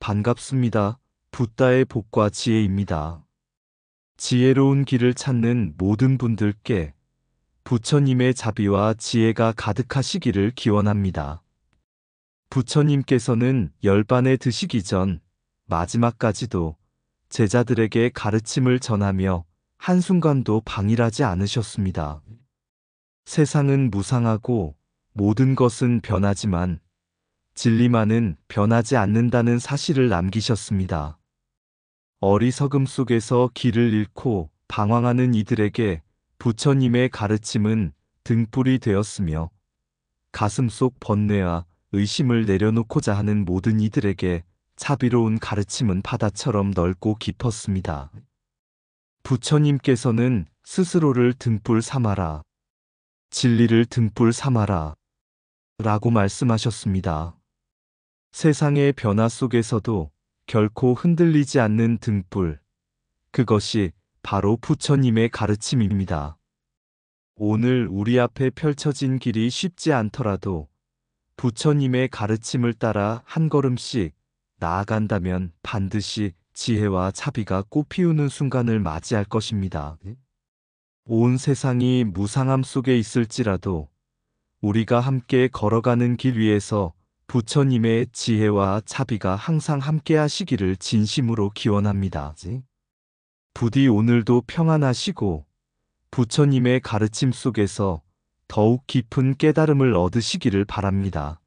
반갑습니다. 붓다의 복과 지혜입니다. 지혜로운 길을 찾는 모든 분들께 부처님의 자비와 지혜가 가득하시기를 기원합니다. 부처님께서는 열반에 드시기 전 마지막까지도 제자들에게 가르침을 전하며 한순간도 방일하지 않으셨습니다. 세상은 무상하고 모든 것은 변하지만 진리만은 변하지 않는다는 사실을 남기셨습니다. 어리석음 속에서 길을 잃고 방황하는 이들에게 부처님의 가르침은 등불이 되었으며 가슴속 번뇌와 의심을 내려놓고자 하는 모든 이들에게 자비로운 가르침은 바다처럼 넓고 깊었습니다. 부처님께서는 스스로를 등불 삼아라, 진리를 등불 삼아라 라고 말씀하셨습니다. 세상의 변화 속에서도 결코 흔들리지 않는 등불, 그것이 바로 부처님의 가르침입니다. 오늘 우리 앞에 펼쳐진 길이 쉽지 않더라도 부처님의 가르침을 따라 한 걸음씩 나아간다면 반드시 지혜와 자비가 꽃피우는 순간을 맞이할 것입니다. 온 세상이 무상함 속에 있을지라도 우리가 함께 걸어가는 길 위에서 부처님의 지혜와 자비가 항상 함께 하시기를 진심으로 기원합니다. 부디 오늘도 평안하시고 부처님의 가르침 속에서 더욱 깊은 깨달음을 얻으시기를 바랍니다.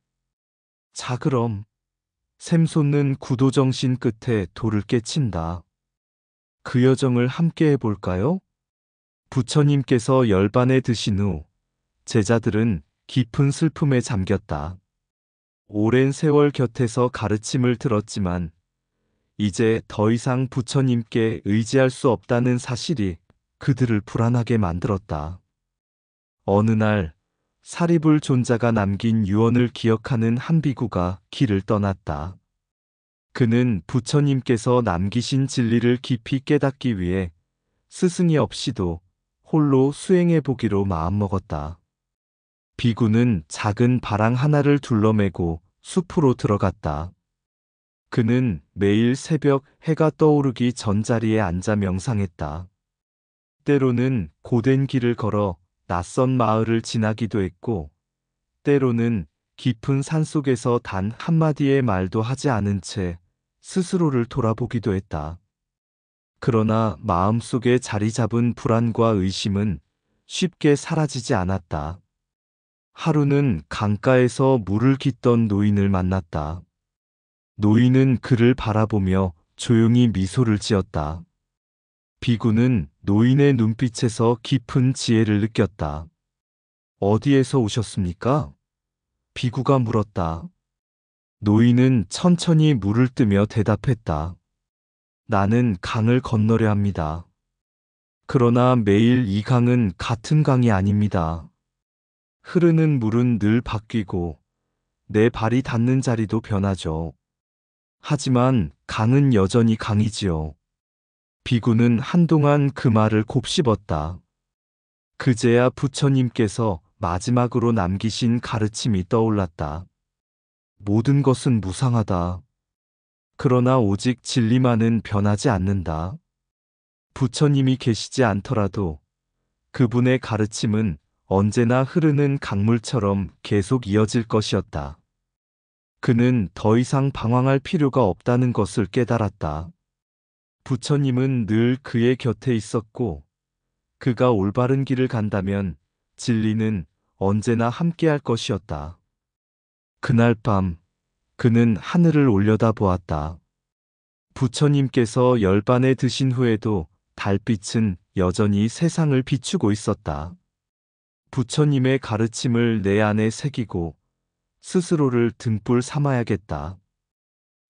자, 그럼 샘솟는 구도정신 끝에 돌을 깨친다. 그 여정을 함께 해볼까요? 부처님께서 열반에 드신 후 제자들은 깊은 슬픔에 잠겼다. 오랜 세월 곁에서 가르침을 들었지만 이제 더 이상 부처님께 의지할 수 없다는 사실이 그들을 불안하게 만들었다. 어느 날 사리불 존자가 남긴 유언을 기억하는 한 비구가 길을 떠났다. 그는 부처님께서 남기신 진리를 깊이 깨닫기 위해 스승이 없이도 홀로 수행해 보기로 마음먹었다. 비구는 작은 바랑 하나를 둘러매고 숲으로 들어갔다. 그는 매일 새벽 해가 떠오르기 전 자리에 앉아 명상했다. 때로는 고된 길을 걸어 낯선 마을을 지나기도 했고, 때로는 깊은 산속에서 단 한마디의 말도 하지 않은 채 스스로를 돌아보기도 했다. 그러나 마음속에 자리 잡은 불안과 의심은 쉽게 사라지지 않았다. 하루는 강가에서 물을 깃던 노인을 만났다. 노인은 그를 바라보며 조용히 미소를 지었다. 비구는 노인의 눈빛에서 깊은 지혜를 느꼈다. 어디에서 오셨습니까? 비구가 물었다. 노인은 천천히 물을 뜨며 대답했다. 나는 강을 건너려 합니다. 그러나 매일 이 강은 같은 강이 아닙니다. 흐르는 물은 늘 바뀌고 내 발이 닿는 자리도 변하죠. 하지만 강은 여전히 강이지요. 비구는 한동안 그 말을 곱씹었다. 그제야 부처님께서 마지막으로 남기신 가르침이 떠올랐다. 모든 것은 무상하다. 그러나 오직 진리만은 변하지 않는다. 부처님이 계시지 않더라도 그분의 가르침은 언제나 흐르는 강물처럼 계속 이어질 것이었다. 그는 더 이상 방황할 필요가 없다는 것을 깨달았다. 부처님은 늘 그의 곁에 있었고, 그가 올바른 길을 간다면 진리는 언제나 함께할 것이었다. 그날 밤, 그는 하늘을 올려다보았다. 부처님께서 열반에 드신 후에도 달빛은 여전히 세상을 비추고 있었다. 부처님의 가르침을 내 안에 새기고 스스로를 등불 삼아야겠다.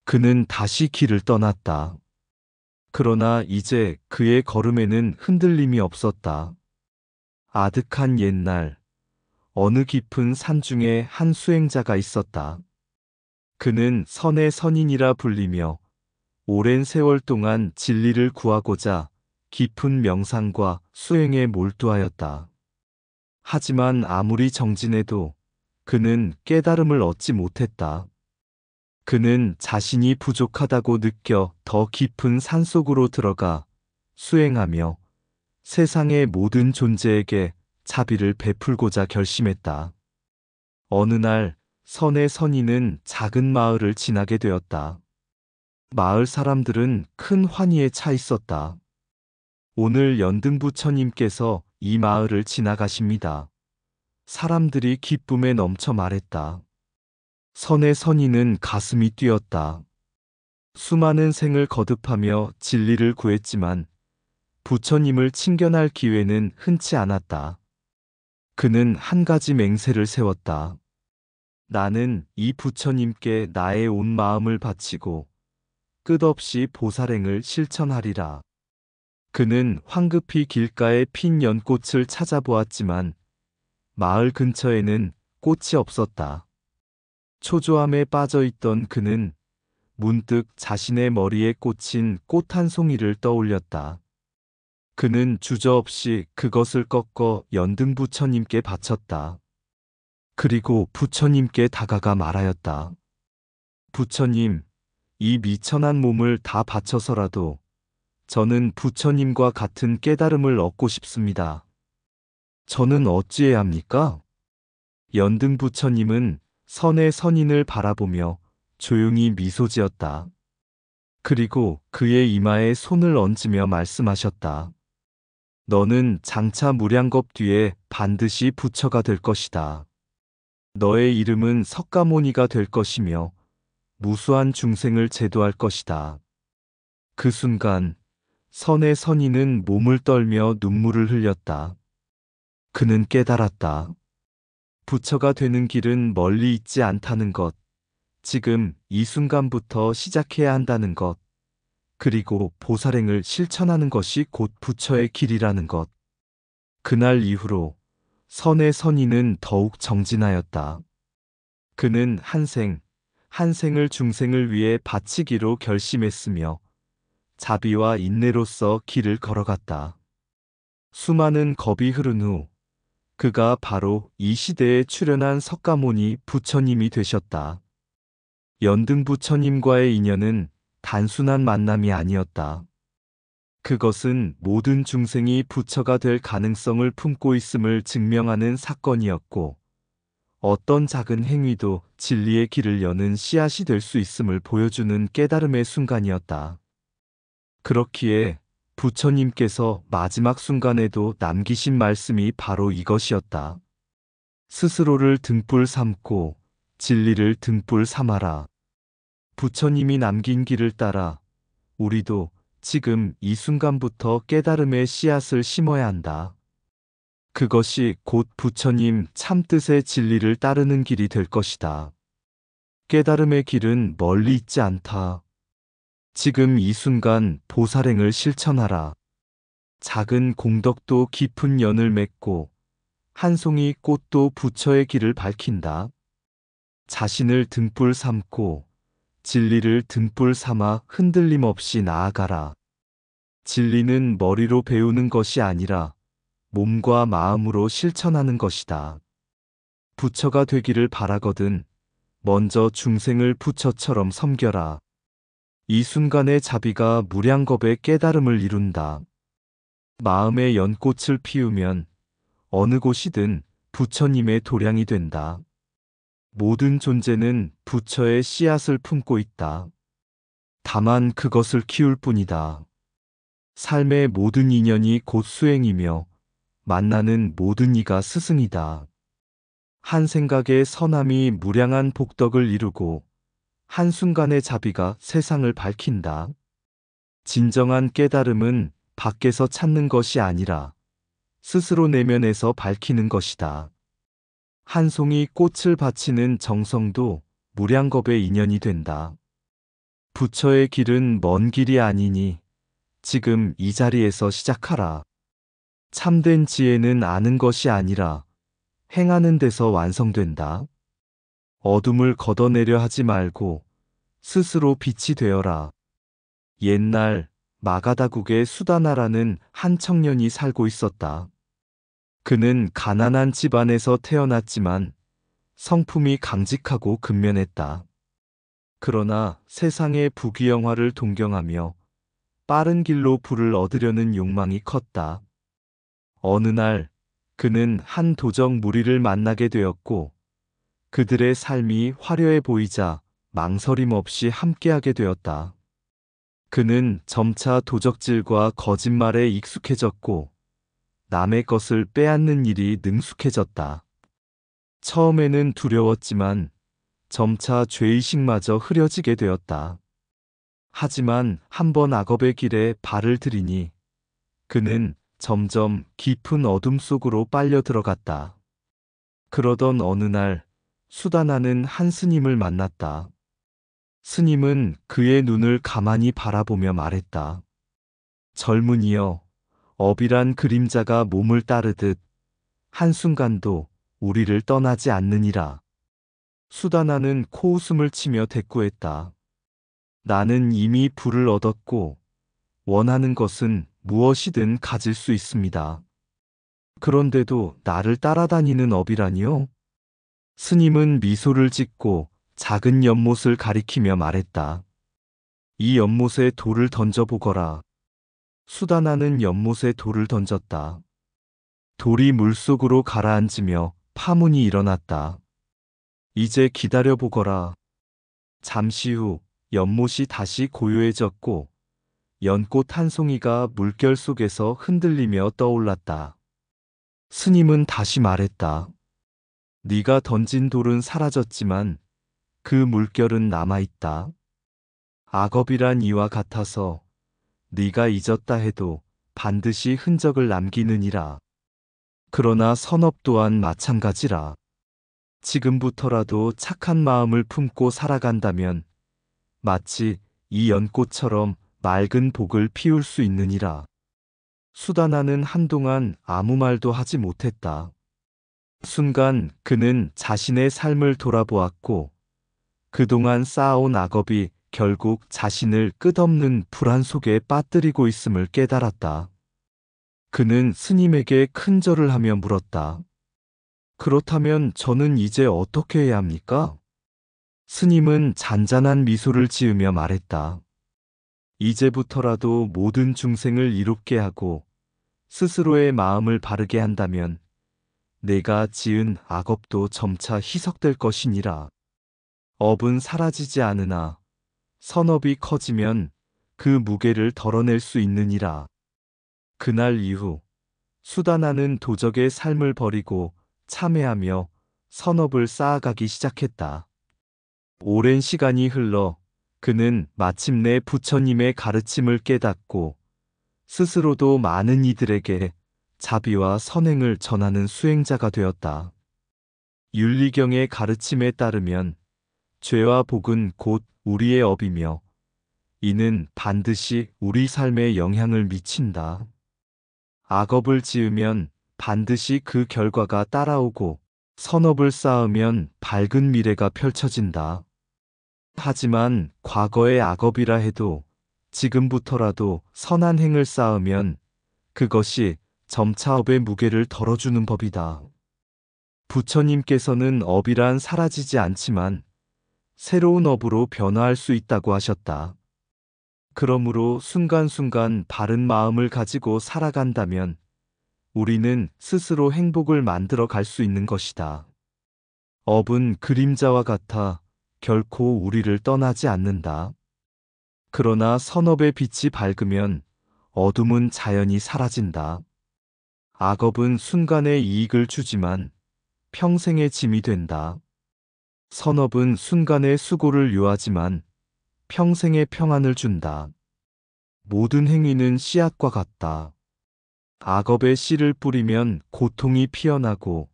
그는 다시 길을 떠났다. 그러나 이제 그의 걸음에는 흔들림이 없었다. 아득한 옛날, 어느 깊은 산 중에 한 수행자가 있었다. 그는 선의 선인이라 불리며 오랜 세월 동안 진리를 구하고자 깊은 명상과 수행에 몰두하였다. 하지만 아무리 정진해도 그는 깨달음을 얻지 못했다. 그는 자신이 부족하다고 느껴 더 깊은 산속으로 들어가 수행하며 세상의 모든 존재에게 자비를 베풀고자 결심했다. 어느 날 선의 선인은 작은 마을을 지나게 되었다. 마을 사람들은 큰 환희에 차 있었다. 오늘 연등부처님께서 이 마을을 지나가십니다. 사람들이 기쁨에 넘쳐 말했다. 선의 선인은 가슴이 뛰었다. 수많은 생을 거듭하며 진리를 구했지만 부처님을 친견할 기회는 흔치 않았다. 그는 한 가지 맹세를 세웠다. 나는 이 부처님께 나의 온 마음을 바치고 끝없이 보살행을 실천하리라. 그는 황급히 길가에 핀 연꽃을 찾아보았지만 마을 근처에는 꽃이 없었다. 초조함에 빠져 있던 그는 문득 자신의 머리에 꽂힌 꽃 한 송이를 떠올렸다. 그는 주저없이 그것을 꺾어 연등부처님께 바쳤다. 그리고 부처님께 다가가 말하였다. 부처님, 이 미천한 몸을 다 바쳐서라도 저는 부처님과 같은 깨달음을 얻고 싶습니다. 저는 어찌해야 합니까? 연등부처님은 선의 선인을 바라보며 조용히 미소 지었다. 그리고 그의 이마에 손을 얹으며 말씀하셨다. 너는 장차 무량겁 뒤에 반드시 부처가 될 것이다. 너의 이름은 석가모니가 될 것이며 무수한 중생을 제도할 것이다. 그 순간 선의 선인은 몸을 떨며 눈물을 흘렸다. 그는 깨달았다. 부처가 되는 길은 멀리 있지 않다는 것, 지금 이 순간부터 시작해야 한다는 것, 그리고 보살행을 실천하는 것이 곧 부처의 길이라는 것. 그날 이후로 선의 선인은 더욱 정진하였다. 그는 한 생을 중생을 위해 바치기로 결심했으며 자비와 인내로서 길을 걸어갔다. 수많은 겁이 흐른 후 그가 바로 이 시대에 출현한 석가모니 부처님이 되셨다. 연등부처님과의 인연은 단순한 만남이 아니었다. 그것은 모든 중생이 부처가 될 가능성을 품고 있음을 증명하는 사건이었고, 어떤 작은 행위도 진리의 길을 여는 씨앗이 될 수 있음을 보여주는 깨달음의 순간이었다. 그렇기에 부처님께서 마지막 순간에도 남기신 말씀이 바로 이것이었다. 스스로를 등불 삼고 진리를 등불 삼아라. 부처님이 남긴 길을 따라 우리도 지금 이 순간부터 깨달음의 씨앗을 심어야 한다. 그것이 곧 부처님 참뜻의 진리를 따르는 길이 될 것이다. 깨달음의 길은 멀리 있지 않다. 지금 이 순간 보살행을 실천하라. 작은 공덕도 깊은 연을 맺고 한 송이 꽃도 부처의 길을 밝힌다. 자신을 등불 삼고 진리를 등불 삼아 흔들림 없이 나아가라. 진리는 머리로 배우는 것이 아니라 몸과 마음으로 실천하는 것이다. 부처가 되기를 바라거든 먼저 중생을 부처처럼 섬겨라. 이 순간의 자비가 무량겁의 깨달음을 이룬다. 마음의 연꽃을 피우면 어느 곳이든 부처님의 도량이 된다. 모든 존재는 부처의 씨앗을 품고 있다. 다만 그것을 키울 뿐이다. 삶의 모든 인연이 곧 수행이며 만나는 모든 이가 스승이다. 한 생각의 선함이 무량한 복덕을 이루고 한순간의 자비가 세상을 밝힌다. 진정한 깨달음은 밖에서 찾는 것이 아니라 스스로 내면에서 밝히는 것이다. 한 송이 꽃을 바치는 정성도 무량겁의 인연이 된다. 부처의 길은 먼 길이 아니니 지금 이 자리에서 시작하라. 참된 지혜는 아는 것이 아니라 행하는 데서 완성된다. 어둠을 걷어내려 하지 말고 스스로 빛이 되어라. 옛날 마가다국의 수다나라는 한 청년이 살고 있었다. 그는 가난한 집안에서 태어났지만 성품이 강직하고 근면했다. 그러나 세상의 부귀영화를 동경하며 빠른 길로 부를 얻으려는 욕망이 컸다. 어느 날 그는 한 도적 무리를 만나게 되었고 그들의 삶이 화려해 보이자 망설임 없이 함께하게 되었다. 그는 점차 도적질과 거짓말에 익숙해졌고 남의 것을 빼앗는 일이 능숙해졌다. 처음에는 두려웠지만 점차 죄의식마저 흐려지게 되었다. 하지만 한 번 악업의 길에 발을 들이니 그는 점점 깊은 어둠 속으로 빨려 들어갔다. 그러던 어느 날 수다나는 한 스님을 만났다. 스님은 그의 눈을 가만히 바라보며 말했다. 젊은이여, 업이란 그림자가 몸을 따르듯 한순간도 우리를 떠나지 않느니라. 수다나는 코웃음을 치며 대꾸했다. 나는 이미 부를 얻었고 원하는 것은 무엇이든 가질 수 있습니다. 그런데도 나를 따라다니는 업이라니요? 스님은 미소를 짓고 작은 연못을 가리키며 말했다. 이 연못에 돌을 던져보거라. 수다나는 연못에 돌을 던졌다. 돌이 물속으로 가라앉으며 파문이 일어났다. 이제 기다려보거라. 잠시 후 연못이 다시 고요해졌고 연꽃 한 송이가 물결 속에서 흔들리며 떠올랐다. 스님은 다시 말했다. 네가 던진 돌은 사라졌지만 그 물결은 남아있다. 악업이란 이와 같아서 네가 잊었다 해도 반드시 흔적을 남기느니라. 그러나 선업 또한 마찬가지라. 지금부터라도 착한 마음을 품고 살아간다면 마치 이 연꽃처럼 맑은 복을 피울 수 있느니라. 수다나는 한동안 아무 말도 하지 못했다. 순간 그는 자신의 삶을 돌아보았고 그동안 쌓아온 악업이 결국 자신을 끝없는 불안 속에 빠뜨리고 있음을 깨달았다. 그는 스님에게 큰 절을 하며 물었다. 그렇다면 저는 이제 어떻게 해야 합니까? 스님은 잔잔한 미소를 지으며 말했다. 이제부터라도 모든 중생을 이롭게 하고 스스로의 마음을 바르게 한다면 내가 지은 악업도 점차 희석될 것이니라. 업은 사라지지 않으나 선업이 커지면 그 무게를 덜어낼 수 있느니라. 그날 이후 수다나는 도적의 삶을 버리고 참회하며 선업을 쌓아가기 시작했다. 오랜 시간이 흘러 그는 마침내 부처님의 가르침을 깨닫고 스스로도 많은 이들에게 자비와 선행을 전하는 수행자가 되었다. 윤리경의 가르침에 따르면 죄와 복은 곧 우리의 업이며 이는 반드시 우리 삶에 영향을 미친다. 악업을 지으면 반드시 그 결과가 따라오고 선업을 쌓으면 밝은 미래가 펼쳐진다. 하지만 과거의 악업이라 해도 지금부터라도 선한 행을 쌓으면 그것이 점차 업의 무게를 덜어주는 법이다. 부처님께서는 업이란 사라지지 않지만 새로운 업으로 변화할 수 있다고 하셨다. 그러므로 순간순간 바른 마음을 가지고 살아간다면 우리는 스스로 행복을 만들어 갈 수 있는 것이다. 업은 그림자와 같아 결코 우리를 떠나지 않는다. 그러나 선업의 빛이 밝으면 어둠은 자연히 사라진다. 악업은 순간의 이익을 주지만 평생의 짐이 된다. 선업은 순간의 수고를 요하지만 평생의 평안을 준다. 모든 행위는 씨앗과 같다. 악업의 씨를 뿌리면 고통이 피어나고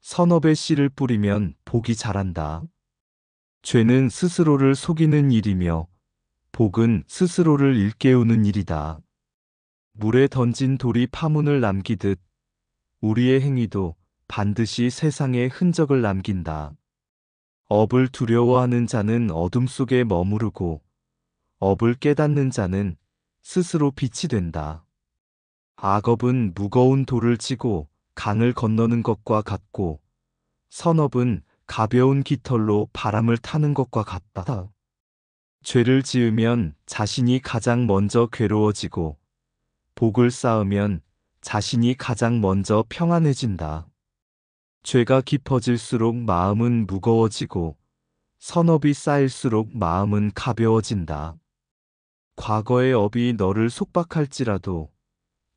선업의 씨를 뿌리면 복이 자란다. 죄는 스스로를 속이는 일이며 복은 스스로를 일깨우는 일이다. 물에 던진 돌이 파문을 남기듯 우리의 행위도 반드시 세상에 흔적을 남긴다. 업을 두려워하는 자는 어둠 속에 머무르고 업을 깨닫는 자는 스스로 빛이 된다. 악업은 무거운 돌을 지고 강을 건너는 것과 같고 선업은 가벼운 깃털로 바람을 타는 것과 같다. 죄를 지으면 자신이 가장 먼저 괴로워지고 복을 쌓으면 자신이 가장 먼저 평안해진다. 죄가 깊어질수록 마음은 무거워지고 선업이 쌓일수록 마음은 가벼워진다. 과거의 업이 너를 속박할지라도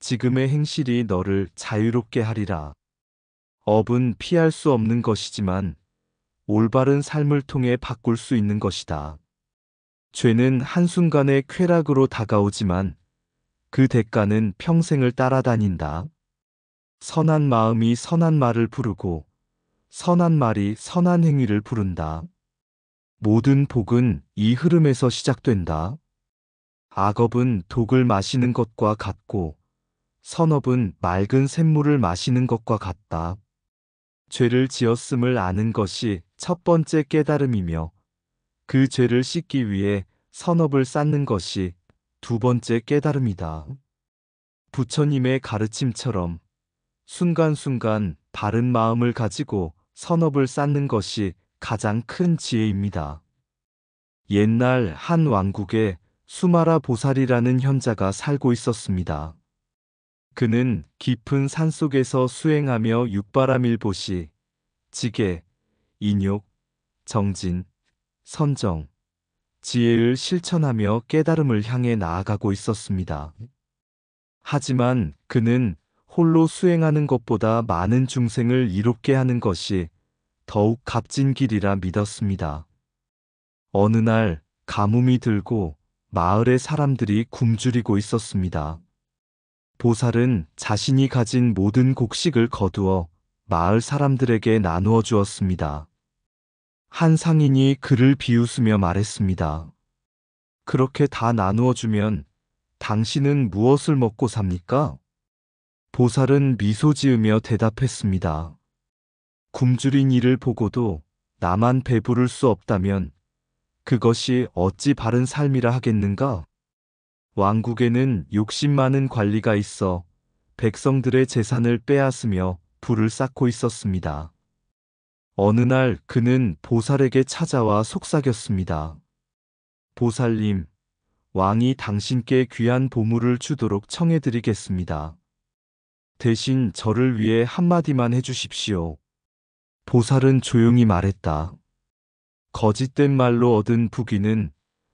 지금의 행실이 너를 자유롭게 하리라. 업은 피할 수 없는 것이지만 올바른 삶을 통해 바꿀 수 있는 것이다. 죄는 한순간의 쾌락으로 다가오지만 그 대가는 평생을 따라다닌다. 선한 마음이 선한 말을 부르고 선한 말이 선한 행위를 부른다. 모든 복은 이 흐름에서 시작된다. 악업은 독을 마시는 것과 같고 선업은 맑은 샘물을 마시는 것과 같다. 죄를 지었음을 아는 것이 첫 번째 깨달음이며 그 죄를 씻기 위해 선업을 쌓는 것이 두 번째 깨달음이다. 부처님의 가르침처럼 순간순간 바른 마음을 가지고 선업을 쌓는 것이 가장 큰 지혜입니다. 옛날 한 왕국에 수마라 보살이라는 현자가 살고 있었습니다. 그는 깊은 산속에서 수행하며 육바라밀보시, 지계, 인욕, 정진, 선정, 지혜를 실천하며 깨달음을 향해 나아가고 있었습니다. 하지만 그는 홀로 수행하는 것보다 많은 중생을 이롭게 하는 것이 더욱 값진 길이라 믿었습니다. 어느 날 가뭄이 들고 마을의 사람들이 굶주리고 있었습니다. 보살은 자신이 가진 모든 곡식을 거두어 마을 사람들에게 나누어 주었습니다. 한 상인이 그를 비웃으며 말했습니다. 그렇게 다 나누어 주면 당신은 무엇을 먹고 삽니까? 보살은 미소 지으며 대답했습니다. 굶주린 이를 보고도 나만 배부를 수 없다면 그것이 어찌 바른 삶이라 하겠는가? 왕국에는 욕심 많은 관리가 있어 백성들의 재산을 빼앗으며 불을 쌓고 있었습니다. 어느 날 그는 보살에게 찾아와 속삭였습니다. 보살님, 왕이 당신께 귀한 보물을 주도록 청해드리겠습니다. 대신 저를 위해 한마디만 해주십시오. 보살은 조용히 말했다. 거짓된 말로 얻은 부귀는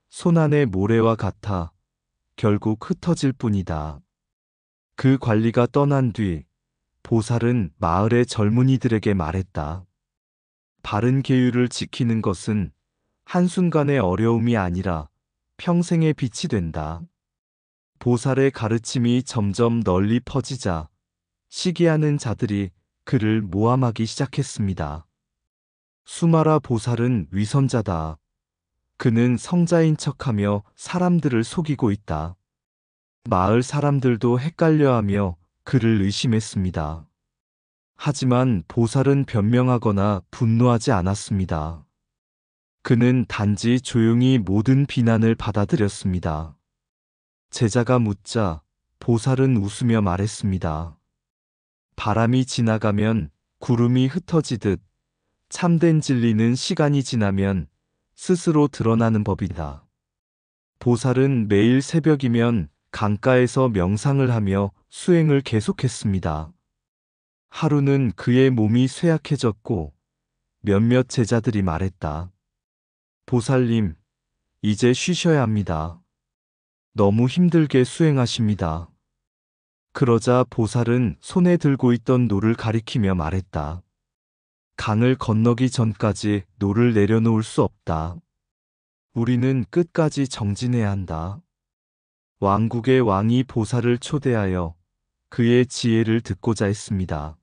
손안의 모래와 같아 결국 흩어질 뿐이다. 그 관리가 떠난 뒤 보살은 마을의 젊은이들에게 말했다. 바른 계율을 지키는 것은 한순간의 어려움이 아니라 평생의 빛이 된다. 보살의 가르침이 점점 널리 퍼지자 시기하는 자들이 그를 모함하기 시작했습니다. 수마라 보살은 위선자다. 그는 성자인 척하며 사람들을 속이고 있다. 마을 사람들도 헷갈려하며 그를 의심했습니다. 하지만 보살은 변명하거나 분노하지 않았습니다. 그는 단지 조용히 모든 비난을 받아들였습니다. 제자가 묻자 보살은 웃으며 말했습니다. 바람이 지나가면 구름이 흩어지듯 참된 진리는 시간이 지나면 스스로 드러나는 법이다. 보살은 매일 새벽이면 강가에서 명상을 하며 수행을 계속했습니다. 하루는 그의 몸이 쇠약해졌고 몇몇 제자들이 말했다. 보살님, 이제 쉬셔야 합니다. 너무 힘들게 수행하십니다. 그러자 보살은 손에 들고 있던 노를 가리키며 말했다. 강을 건너기 전까지 노를 내려놓을 수 없다. 우리는 끝까지 정진해야 한다. 왕국의 왕이 보살을 초대하여 그의 지혜를 듣고자 했습니다.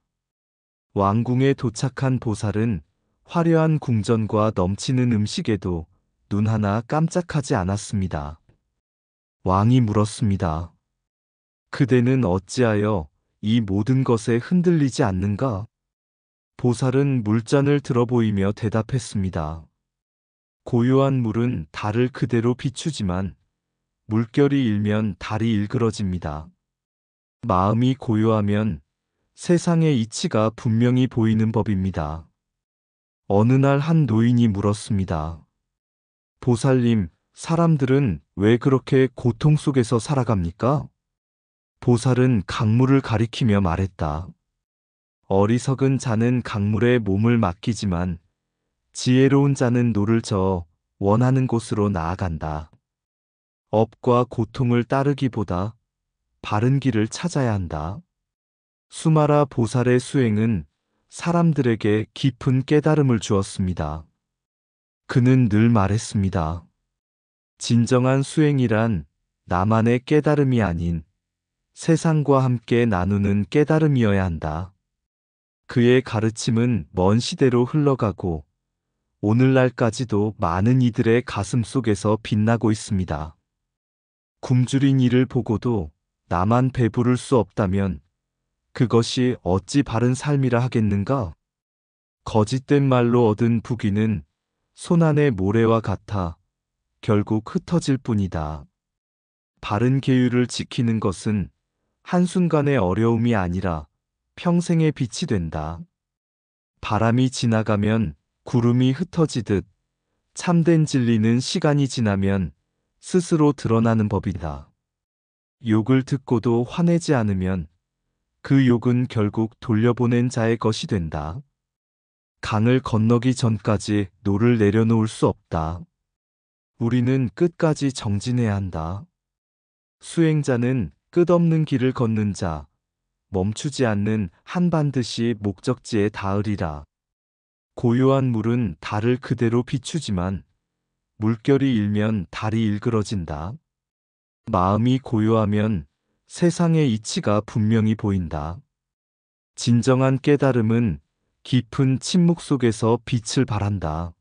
왕궁에 도착한 보살은 화려한 궁전과 넘치는 음식에도 눈 하나 깜짝하지 않았습니다. 왕이 물었습니다. 그대는 어찌하여 이 모든 것에 흔들리지 않는가? 보살은 물잔을 들어 보이며 대답했습니다. 고요한 물은 달을 그대로 비추지만 물결이 일면 달이 일그러집니다. 마음이 고요하면 세상의 이치가 분명히 보이는 법입니다. 어느 날 한 노인이 물었습니다. 보살님, 사람들은 왜 그렇게 고통 속에서 살아갑니까? 보살은 강물을 가리키며 말했다. 어리석은 자는 강물에 몸을 맡기지만 지혜로운 자는 노를 저어 원하는 곳으로 나아간다. 업과 고통을 따르기보다 바른 길을 찾아야 한다. 수마라 보살의 수행은 사람들에게 깊은 깨달음을 주었습니다. 그는 늘 말했습니다. 진정한 수행이란 나만의 깨달음이 아닌 세상과 함께 나누는 깨달음이어야 한다. 그의 가르침은 먼 시대로 흘러가고 오늘날까지도 많은 이들의 가슴 속에서 빛나고 있습니다. 굶주린 이를 보고도 나만 배부를 수 없다면 그것이 어찌 바른 삶이라 하겠는가? 거짓된 말로 얻은 부귀는 손안의 모래와 같아 결국 흩어질 뿐이다. 바른 계율을 지키는 것은 한순간의 어려움이 아니라 평생의 빛이 된다. 바람이 지나가면 구름이 흩어지듯 참된 진리는 시간이 지나면 스스로 드러나는 법이다. 욕을 듣고도 화내지 않으면 그 욕은 결국 돌려보낸 자의 것이 된다. 강을 건너기 전까지 노를 내려놓을 수 없다. 우리는 끝까지 정진해야 한다. 수행자는 끝없는 길을 걷는 자, 멈추지 않는 한 반드시 목적지에 닿으리라. 고요한 물은 달을 그대로 비추지만 물결이 일면 달이 일그러진다. 마음이 고요하면 세상의 이치가 분명히 보인다. 진정한 깨달음은 깊은 침묵 속에서 빛을 발한다.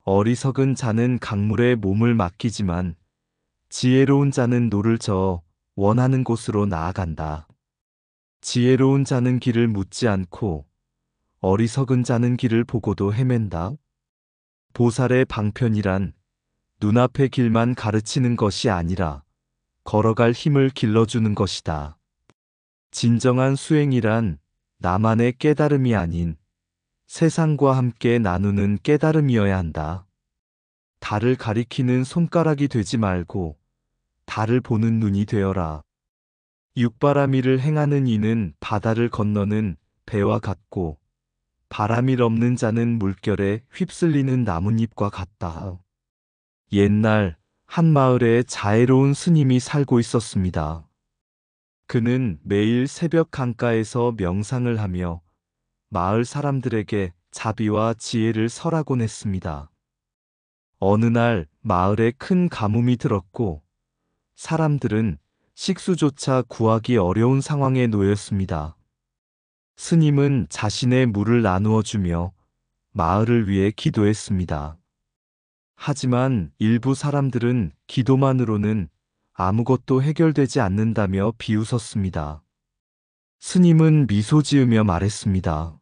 어리석은 자는 강물에 몸을 맡기지만 지혜로운 자는 노를 저어 원하는 곳으로 나아간다. 지혜로운 자는 길을 묻지 않고 어리석은 자는 길을 보고도 헤맨다. 보살의 방편이란 눈앞의 길만 가르치는 것이 아니라 걸어갈 힘을 길러주는 것이다. 진정한 수행이란 나만의 깨달음이 아닌 세상과 함께 나누는 깨달음이어야 한다. 달을 가리키는 손가락이 되지 말고 달을 보는 눈이 되어라. 육바라밀을 행하는 이는 바다를 건너는 배와 같고 바라밀 없는 자는 물결에 휩쓸리는 나뭇잎과 같다. 옛날 한 마을에 자애로운 스님이 살고 있었습니다. 그는 매일 새벽 강가에서 명상을 하며 마을 사람들에게 자비와 지혜를 설하곤 했습니다. 어느 날 마을에 큰 가뭄이 들었고 사람들은 식수조차 구하기 어려운 상황에 놓였습니다. 스님은 자신의 물을 나누어 주며 마을을 위해 기도했습니다. 하지만 일부 사람들은 기도만으로는 아무것도 해결되지 않는다며 비웃었습니다. 스님은 미소 지으며 말했습니다.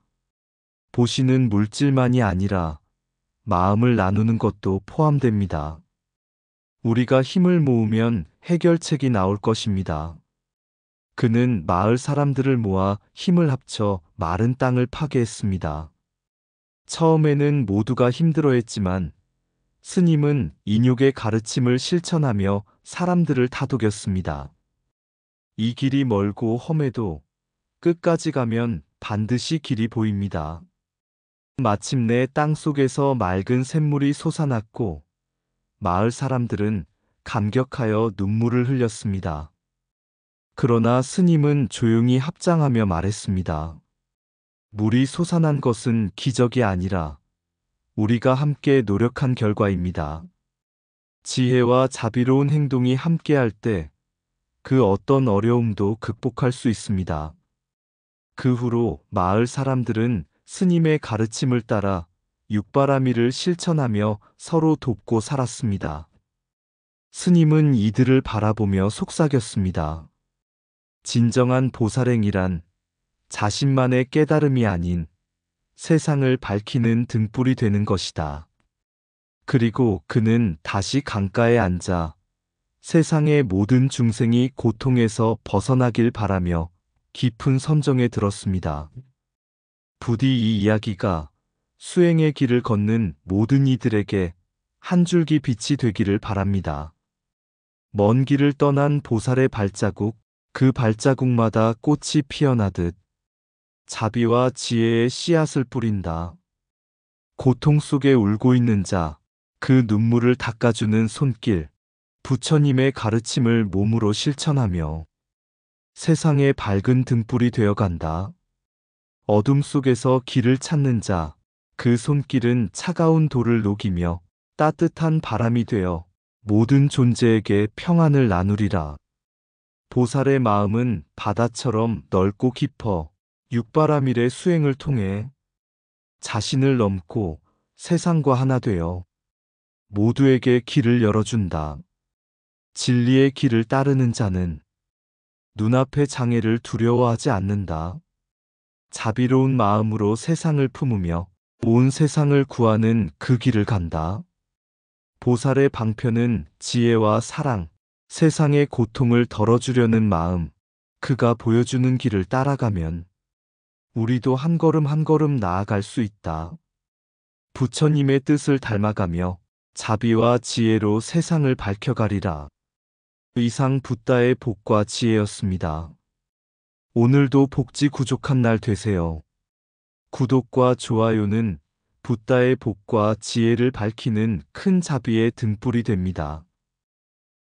보시는 물질만이 아니라 마음을 나누는 것도 포함됩니다. 우리가 힘을 모으면 해결책이 나올 것입니다. 그는 마을 사람들을 모아 힘을 합쳐 마른 땅을 파괴했습니다. 처음에는 모두가 힘들어했지만 스님은 인욕의 가르침을 실천하며 사람들을 다독였습니다. 이 길이 멀고 험해도 끝까지 가면 반드시 길이 보입니다. 마침내 땅 속에서 맑은 샘물이 솟아났고 마을 사람들은 감격하여 눈물을 흘렸습니다. 그러나 스님은 조용히 합장하며 말했습니다. 물이 솟아난 것은 기적이 아니라 우리가 함께 노력한 결과입니다. 지혜와 자비로운 행동이 함께할 때 그 어떤 어려움도 극복할 수 있습니다. 그 후로 마을 사람들은 스님의 가르침을 따라 육바라밀을 실천하며 서로 돕고 살았습니다. 스님은 이들을 바라보며 속삭였습니다. 진정한 보살행이란 자신만의 깨달음이 아닌 세상을 밝히는 등불이 되는 것이다. 그리고 그는 다시 강가에 앉아 세상의 모든 중생이 고통에서 벗어나길 바라며 깊은 선정에 들었습니다. 부디 이 이야기가 수행의 길을 걷는 모든 이들에게 한 줄기 빛이 되기를 바랍니다. 먼 길을 떠난 보살의 발자국, 그 발자국마다 꽃이 피어나듯 자비와 지혜의 씨앗을 뿌린다. 고통 속에 울고 있는 자, 그 눈물을 닦아주는 손길, 부처님의 가르침을 몸으로 실천하며 세상의 밝은 등불이 되어간다. 어둠 속에서 길을 찾는 자, 그 손길은 차가운 돌을 녹이며 따뜻한 바람이 되어 모든 존재에게 평안을 나누리라. 보살의 마음은 바다처럼 넓고 깊어 육바라밀의 수행을 통해 자신을 넘고 세상과 하나 되어 모두에게 길을 열어준다. 진리의 길을 따르는 자는 눈앞의 장애를 두려워하지 않는다. 자비로운 마음으로 세상을 품으며 온 세상을 구하는 그 길을 간다. 보살의 방편은 지혜와 사랑, 세상의 고통을 덜어주려는 마음, 그가 보여주는 길을 따라가면 우리도 한 걸음 한 걸음 나아갈 수 있다. 부처님의 뜻을 닮아가며 자비와 지혜로 세상을 밝혀가리라. 이상 붓다의 복과 지혜였습니다. 오늘도 복지 구족한 날 되세요. 구독과 좋아요는 붓다의 복과 지혜를 밝히는 큰 자비의 등불이 됩니다.